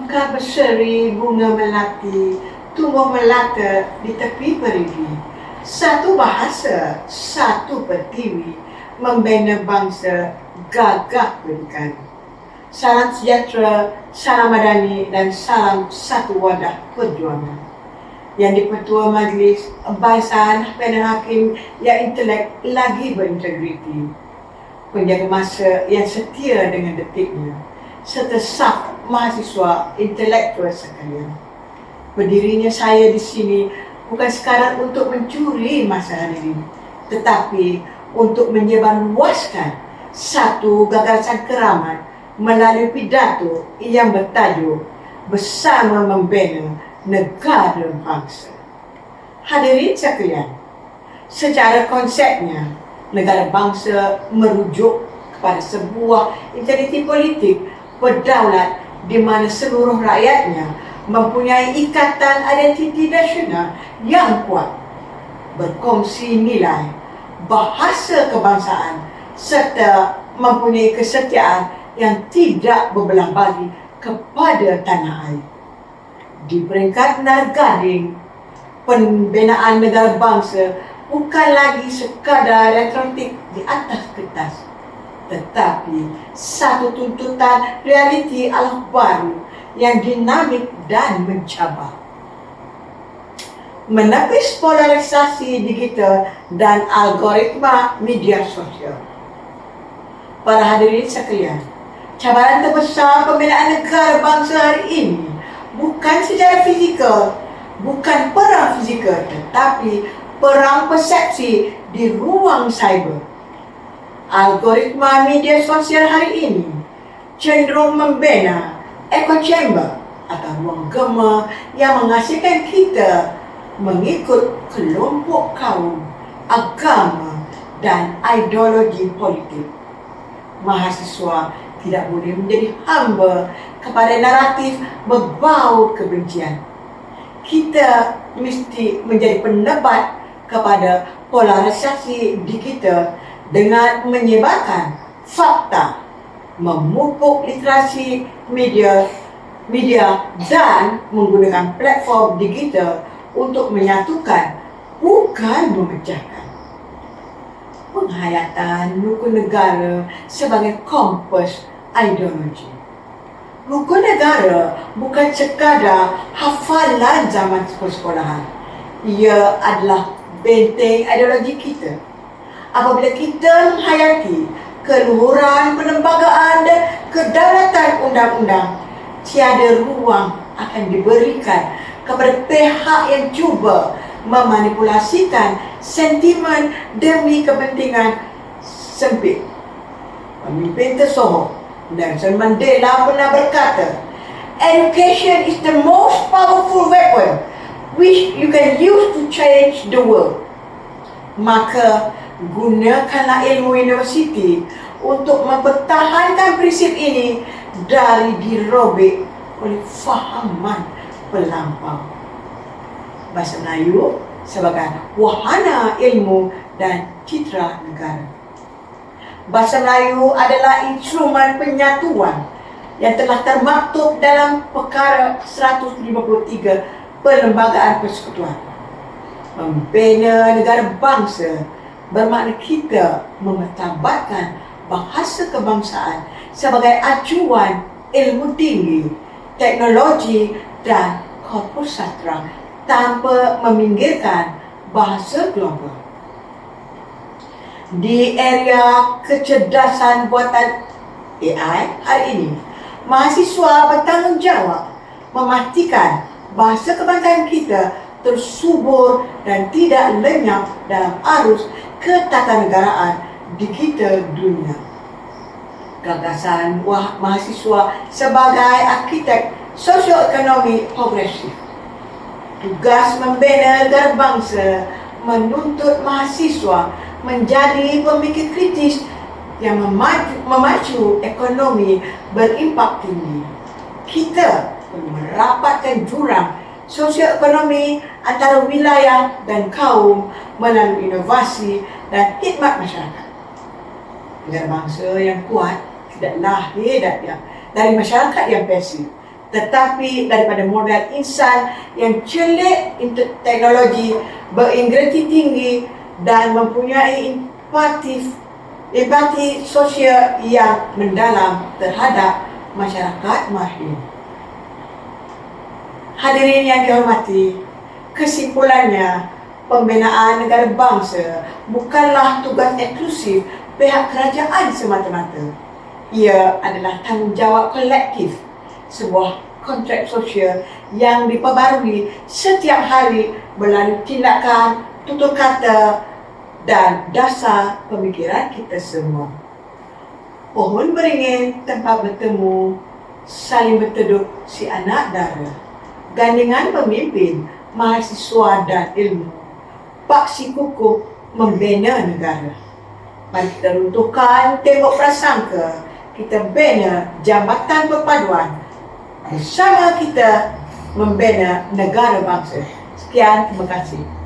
Mekar berseri, bunga melati, tumbuh melata di tepi perigi. Satu bahasa, satu pertiwi, membina bangsa gagah berdikari. Salam sejahtera, salam madani dan salam satu wadah perjuangan. Yang di-Pertua Majlis Barisan Panel Hakim yang intelek lagi berintegriti. Penjaga masa yang setia dengan detiknya, serta saf mahasiswa intelektual sekalian. Berdirinya saya di sini bukan sekadar untuk mencuri masa hadirin, tetapi untuk menyebarluaskan satu gagasan keramat melalui pidato yang bertajuk Bersama Membina Negara Bangsa. Hadirin sekalian, secara konsepnya, negara bangsa merujuk kepada sebuah entiti politik berdaulat di mana seluruh rakyatnya mempunyai ikatan identiti nasional yang kuat, berkongsi nilai, bahasa kebangsaan serta mempunyai kesetiaan yang tidak berbelah bagi kepada tanah air. Di peringkat nargading, pembinaan negara bangsa bukan lagi sekadar retorika di atas kertas, tetapi satu tuntutan realiti alam baru yang dinamik dan mencabar. Menepis polarisasi digital dan algoritma media sosial. Para hadirin sekalian, cabaran terbesar pembinaan negara bangsa hari ini bukan secara fizikal, bukan perang fizikal, tetapi perang persepsi di ruang cyber. Algoritma media sosial hari ini cenderung membina echo chamber atau ruang gema yang menghasilkan kita mengikut kelompok kaum, agama dan ideologi politik. Mahasiswa tidak boleh menjadi hamba kepada naratif berbau kebencian. Kita mesti menjadi penebat kepada polarisasi digital dengan menyebarkan fakta, memupuk literasi media dan menggunakan platform digital untuk menyatukan, bukan memecahkan. Penghayatan rukun negara sebagai kompas ideologi. Rukun negara bukan sekadar hafalan zaman persekolahan. Ia adalah benteng ideologi kita. Apabila kita menghayati keluhuran perlembagaan dan kedaulatan undang-undang, tiada ruang akan diberikan kepada pihak yang cuba memanipulasikan sentimen demi kepentingan sempit. Pemimpin tersohor Nelson Mandela pernah berkata, "Education is the most powerful weapon which you can use to change the world." Maka gunakanlah ilmu universiti untuk mempertahankan prinsip ini dari dirobek oleh fahaman pelampau. Bahasa Melayu sebagai wahana ilmu dan citra negara. Bahasa Melayu adalah instrumen penyatuan yang telah termaktub dalam Perkara 153 Perlembagaan Persekutuan. Membina negara bangsa bermakna kita memertabatkan bahasa kebangsaan sebagai acuan ilmu tinggi, teknologi dan korpus sastra tanpa meminggirkan bahasa global. Di era kecerdasan buatan AI hari ini, mahasiswa bertanggungjawab memastikan bahasa kebangsaan kita tersubur dan tidak lenyap dalam arus ketatanegaraan digital dunia. Gagasan mahasiswa sebagai arkitek sosioekonomi progresif. Tugas membina negara bangsa menuntut mahasiswa menjadi pemikir kritis yang memacu ekonomi berimpak tinggi. Kita perlu merapatkan jurang sosioekonomi antara wilayah dan kaum melalui inovasi dan khidmat masyarakat. Negara bangsa yang kuat tidak lahir dari masyarakat yang pasif, tetapi daripada modal insan yang celik teknologi, berintegriti tinggi dan mempunyai empati sosial yang mendalam terhadap masyarakat mahir. Hadirin yang dihormati, kesimpulannya, pembinaan negara bangsa bukanlah tugas eksklusif pihak kerajaan semata-mata. Ia adalah tanggungjawab kolektif, sebuah kontrak sosial yang diperbarui setiap hari melalui tindakan, tutur kata dan dasar pemikiran kita semua. Pohon beringin tempat bertemu, saling berteduh si anak dara. Gandingan pemimpin, mahasiswa dan ilmu, paksi kukuh membina negara. Mari kita runtuhkan tembok prasangka, kita bina jambatan perpaduan. Bersama kita membina negara bangsa. Sekian, terima kasih.